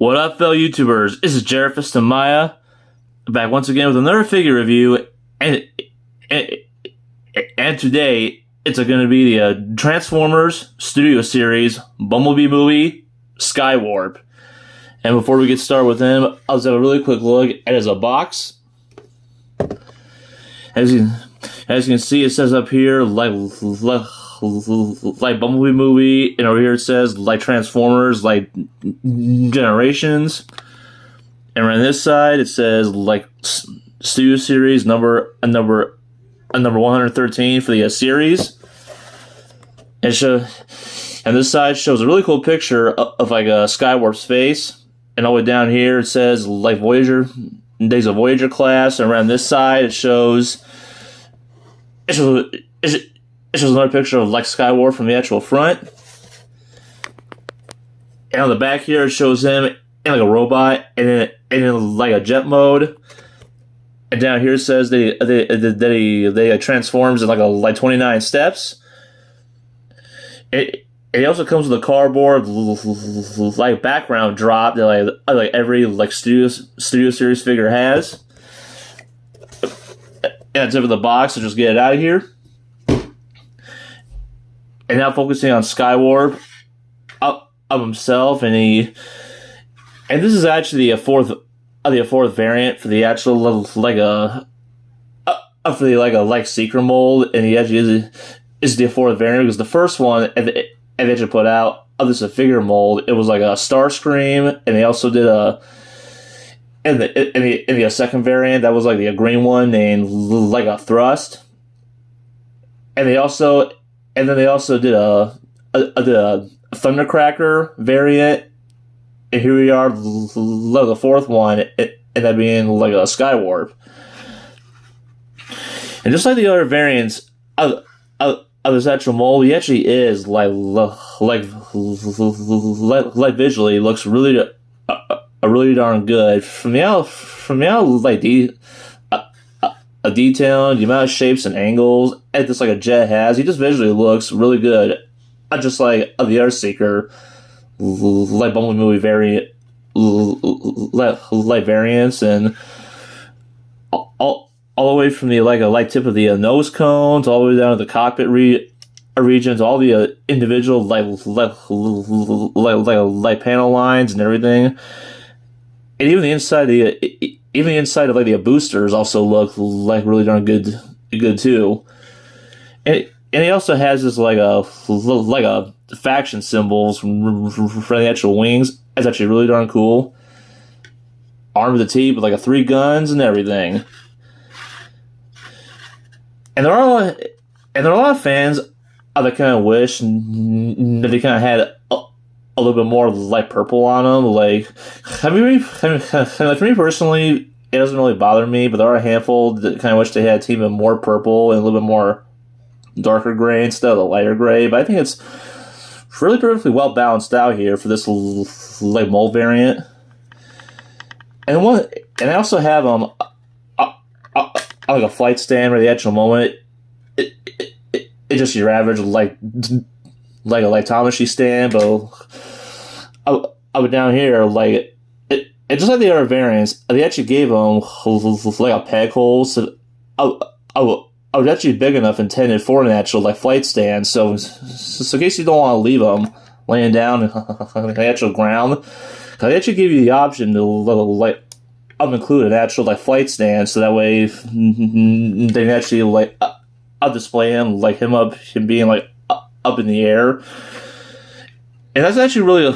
What up, fellow YouTubers? This is Jerefus and Maya, back once again with another figure review, and today it's going to be the Transformers Studio Series Bumblebee movie, Skywarp. And before we get started with him, I'll just have a really quick look at his box. As you can see, it says up here like Bumblebee movie, and over here it says like Transformers, like Generations, and on this side it says like Studio Series number 113 for the series. And this side shows a really cool picture of like a Skywarp's face, and all the way down here it says like Voyager, Days of Voyager class, and around this side it shows another picture of like Skywarp from the actual front. And on the back here it shows him in like a robot and in like a jet mode. And down here it says that he transforms in like 29 steps. It also comes with a cardboard like background drop that like every like studio series figure has. And it's over the box, so just get it out of here. And now focusing on Skywarp of himself, and this is actually a fourth variant for the actual like Secret mold, and he actually is the fourth variant because the first one and they actually put out of this a figure mold. It was like a Starscream, and they also did in the second variant that was like the green one named like a Thrust, and then they also did a Thundercracker variant, and here we are, the fourth one, and that being like a Skywarp. And just like the other variants of this actual mold, he actually is like visually looks really darn good from the out like a detail, the amount of shapes and angles, and just like a jet has. He just visually looks really good. Just like the other Seeker, like Bumblebee movie like variants, and all the way from the like tip of the nose cones, all the way down to the cockpit regions, all the individual like panel lines and everything, and even the inside of like the boosters also look like really darn good too. And he also has this like a faction symbols for the actual wings. It's actually really darn cool. Armed to the teeth with like 3 guns and everything. And there are a lot of fans that kind of wish that they kind of had a little bit more like purple on them. Like, for me personally, it doesn't really bother me, but there are a handful that kind of wish they had a team of more purple and a little bit more darker gray instead of the lighter gray. But I think it's really perfectly well balanced out here for this like mold variant. And I also have like a flight stand where the actual moment it's just your average like a Thomasy stand, but down here like it just like the other variants, they actually gave them like a peg hole, so I was actually big enough intended for an actual like flight stand. So in case you don't want to leave them laying down on the actual ground, they actually give you the option to like include an actual like flight stand, so that way they can actually like I'll display him being like up in the air. And that's actually really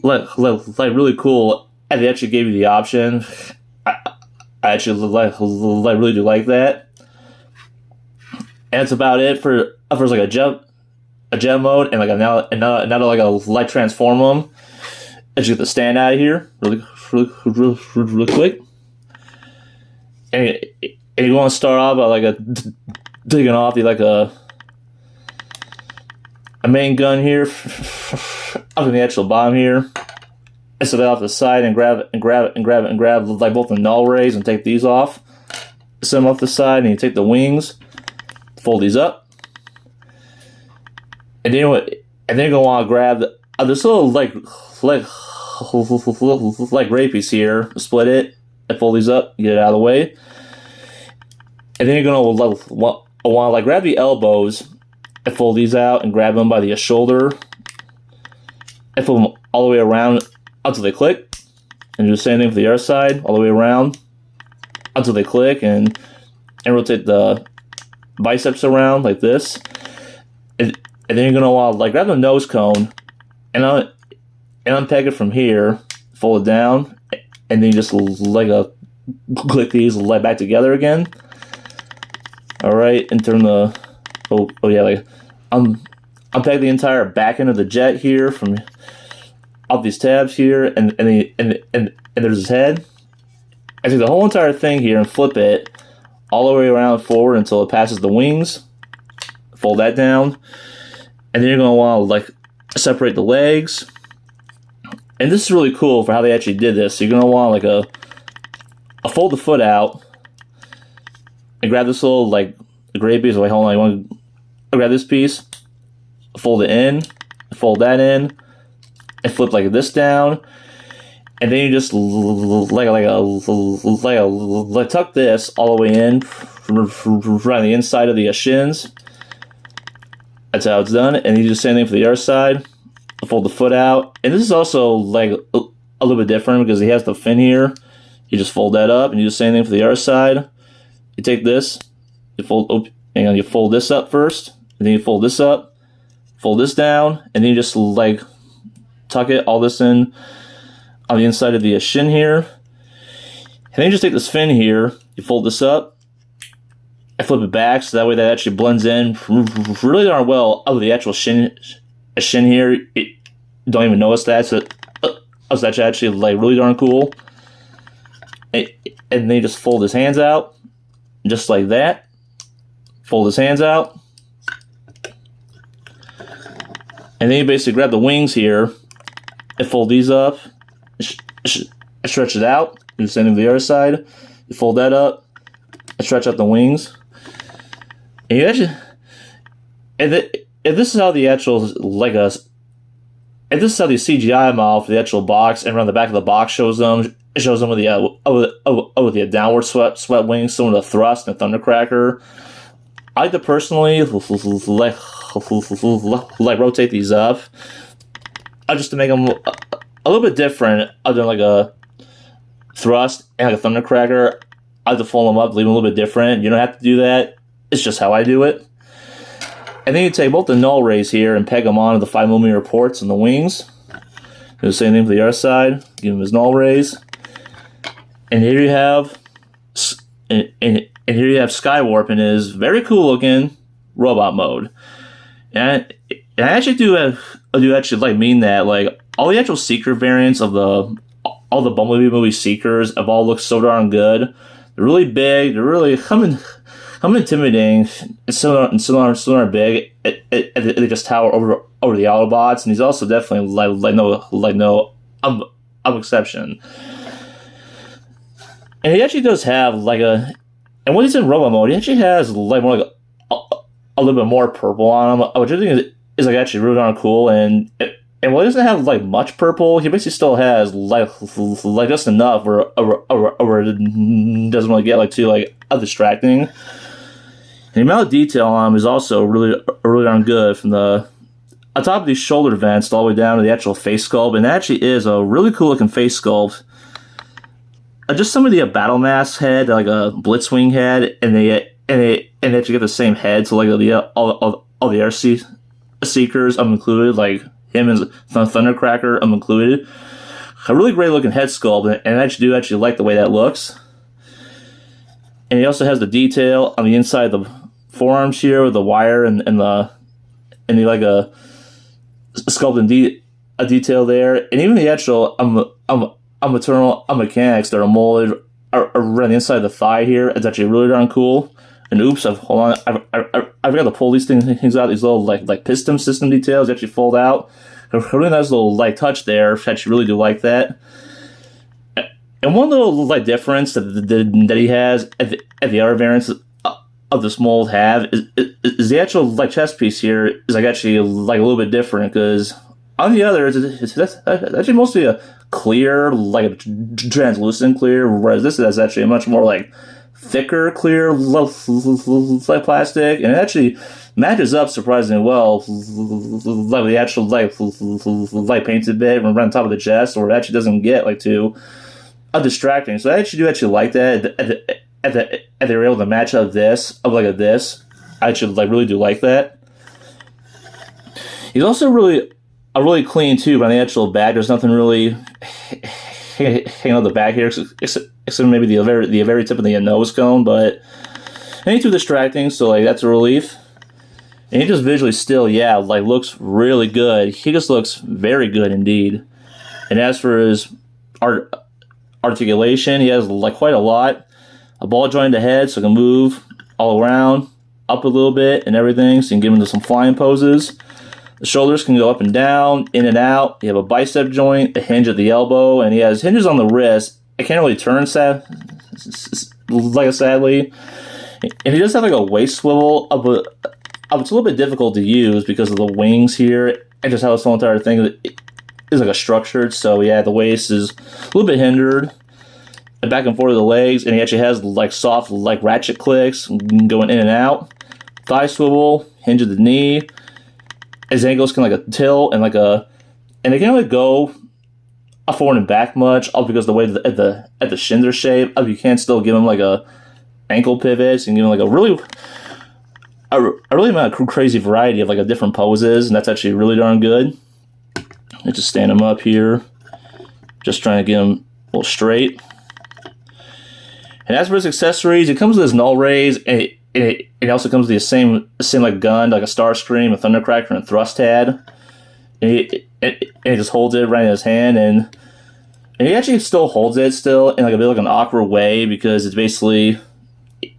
like really cool. And they actually gave you the option. I actually really do like that. And that's about it for like a jet mode and like another like a light transform them. Let's get the stand out of here really quick. And you want to start off by like digging off the like a main gun here up in the actual bottom here. And so that off the side and grab like both the null rays and take these off. Set them off the side, and you take the wings, fold these up, and then you're gonna want to grab this little like like gray piece here, split it, and fold these up, get it out of the way. And then you're gonna want to grab the elbows and fold these out and grab them by the shoulder and fold them all the way around until they click. And do the same thing for the other side, all the way around until they click, and rotate the biceps around like this. And then you're gonna want to grab the nose cone and unpeg it from here, fold it down, and then you just click these back together again. All right, and turn the unpeg the entire back end of the jet here from off these tabs here, and there's his head. I take the whole entire thing here and flip it all the way around forward until it passes the wings. Fold that down, and then you're gonna want to separate the legs. And this is really cool for how they actually did this. So you're gonna want fold the foot out and grab this little gray piece. Hold on, you want to grab this piece, fold it in, fold that in, and flip this down, and then you just tuck this all the way in around the inside of the shins. That's how it's done. And you do the same thing for the other side. Fold the foot out, and this is also a little bit different because he has the fin here. You just fold that up, and you do the same thing for the other side. You take this, you fold this up first, and then you fold this up, fold this down, and then you just tuck it all this in on the inside of the shin here. And then you just take this fin here, you fold this up, and flip it back so that way that actually blends in really darn well over the actual shin here. You don't even notice that, so that's actually really darn cool. And then you just fold his hands out, just like that. Fold his hands out. And then you basically grab the wings here and fold these up, stretch it out. Do the same thing to the other side. You fold that up and stretch out the wings. And you actually, and this is how the actual and this is how the CGI model for the actual box and around the back of the box shows them. It shows them with the downward swept wings, some of the thrust and thundercracker. I like to personally rotate these up, just to make them a little bit different, other than a thrust and a thundercracker. I like to fold them up, leave them a little bit different. You don't have to do that. It's just how I do it. And then you take both the null rays here and peg them onto the 5mm ports and the wings. Do the same thing for the other side. Give them his null rays. And here you have, here you have Skywarp in his very cool looking robot mode. And I actually do mean that all the actual Seeker variants of all the Bumblebee movie Seekers have all looked so darn good. They're really big. They're really intimidating. It's so big. They just tower over the Autobots, and he's also definitely no exception. And he actually does have and when he's in robot mode, he actually has more a little bit more purple on him, which I think is actually really darn cool. And while he doesn't have much purple, he basically still has just enough where it doesn't really get too distracting. And the amount of detail on him is also really darn good, from the on top of these shoulder vents all the way down to the actual face sculpt. And that actually is a really cool looking face sculpt. Just some of the battle mask head, a Blitzwing head, and they actually get the same head. So all the air seekers, I'm included, him and Thundercracker, I'm included. A really great looking head sculpt, and I actually like the way that looks. And he also has the detail on the inside of the forearms here with the wire and the sculpting a detail there, and even the actual maternal mechanics that are molded around the inside of the thigh here. It's actually really darn cool. And oops, I've got to pull these things out. These little piston system details actually fold out. A really nice little touch there. I actually really do like that. And one little difference that he has at the other variants of this mold have is the actual chest piece here is actually a little bit different, because On the other, it's actually mostly a clear, like a translucent clear, whereas this is actually a much more like thicker, clear, like plastic, and it actually matches up surprisingly well, like the actual like painted bit around top of the chest, or it actually doesn't get like too distracting. So I actually like that at they were able to match up this of like a this. I actually like really do like that. He's also really clean too, but on the actual back, there's nothing really hanging on the back here, except maybe the very tip of the nose cone, but ain't too distracting, so like that's a relief. And he just visually still, yeah, like looks really good. He just looks very good indeed. And as for his articulation, he has like quite a lot. A ball joint in the head, so he can move all around, up a little bit, and everything, so you can get into some flying poses. The shoulders can go up and down, in and out. You have a bicep joint, a hinge at the elbow, and he has hinges on the wrist. I can't really turn sadly. And he does have like a waist swivel it's a little bit difficult to use because of the wings here and just how this whole entire thing is like a structured. So yeah, the waist is a little bit hindered. And back and forth of the legs, and he actually has like soft like ratchet clicks going in and out. Thigh swivel, hinge at the knee. His ankles can like a tilt and and they can't really go forward and back much, all because the way at the shins are shaped. You can still give him like a ankle pivots and give him like a really crazy variety of like a different poses, and that's actually really darn good. Let's just stand him up here, just trying to get him a little straight. And as for his accessories, it comes with his null rays, and it also comes with the same like gun, like a Starscream, a Thundercracker, and a Thrust Head. And he just holds it right in his hand, and he actually still holds it in like a bit like an awkward way, because it's basically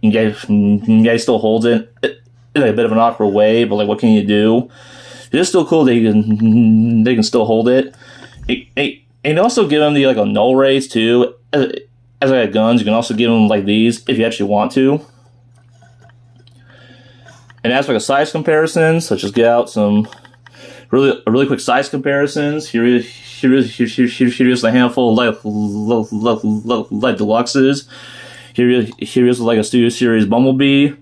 you guys still holds it in like a bit of an awkward way, but like what can you do? It's still cool that they can still hold it. And also give him the like a null rays too. As I got guns, you can also give them like these if you actually want to. And as for like a size comparisons, let's just get out some really quick size comparisons. Here is a handful of like deluxes. Here is like a Studio Series Bumblebee.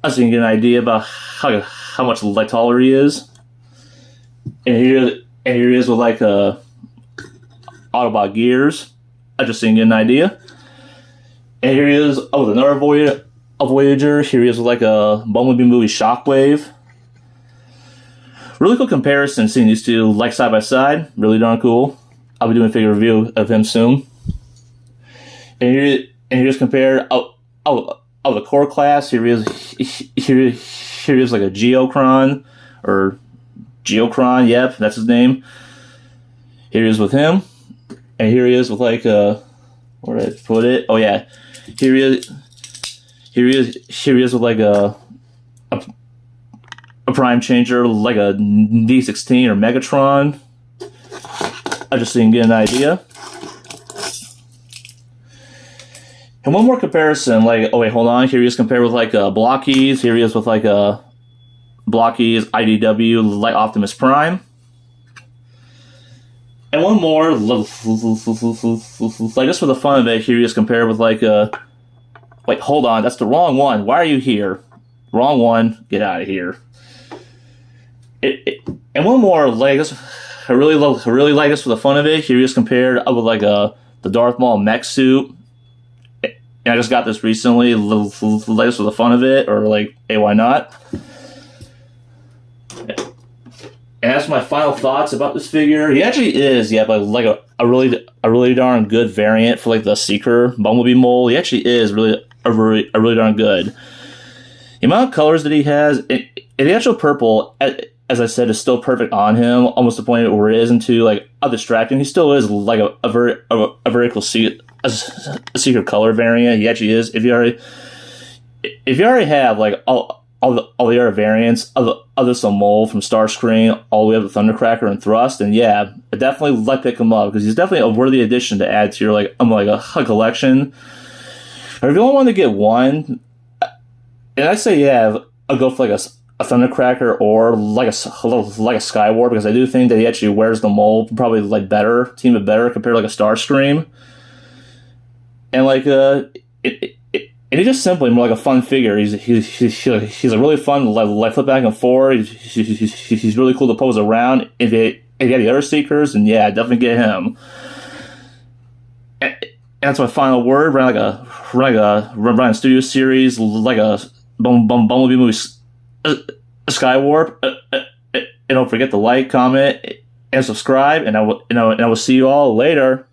So you can get an idea about how much like taller he is. And here is with like Autobot Gears. Just so you can get an idea. And here he is with another Voyager. Here he is with like a Bumblebee movie Shockwave. Really cool comparison seeing these two like side by side. Really darn cool. I'll be doing a figure review of him soon. And here's compared the core class. Here he is like a Geocron or Geocron. Yep, that's his name. Here he is with him. And here he is with like where did I put it? Oh yeah, here he is with like a Prime Changer, like a D16 or Megatron. Just so you can get an idea. And one more comparison, like, oh wait, hold on. Here he is compared with like Blockies. Here he is with like a Blockies IDW, like Optimus Prime. And one more, like just for the fun of it, here he is compared with like wait, hold on, that's the wrong one. Why are you here? Wrong one. Get out of here. And one more, like this, I really like this for the fun of it. Here he is compared with like the Darth Maul mech suit. And I just got this recently, like this for the fun of it, or like, hey, why not? And as for my final thoughts about this figure, he actually is, yeah, but like a really darn good variant for like the Seeker Bumblebee mold. He actually is really darn good. The amount of colors that he has, and the actual purple, as I said, is still perfect on him, almost to the point where it isn't too like distracting. He still is like a very cool Seeker color variant. He actually is. If you already have like all the other variants of this mold, from Starscream all the way up to Thundercracker and Thrust, and yeah, I definitely like pick him up because he's definitely a worthy addition to add to your like a collection. Or if you only want to get one, and I say yeah, I'll go for like a Thundercracker or like a Skywarp, because I do think that he actually wears the mold probably like better, better compared to like a Starscream. And like and he's just simply more like a fun figure. He's a really fun like flip back and forth. He's really cool to pose around. If you have the other Seekers, and yeah, definitely get him. And that's my final word. Run a studio series like a Bumblebee movie, Skywarp. And don't forget to like, comment, and subscribe. And I will see you all later.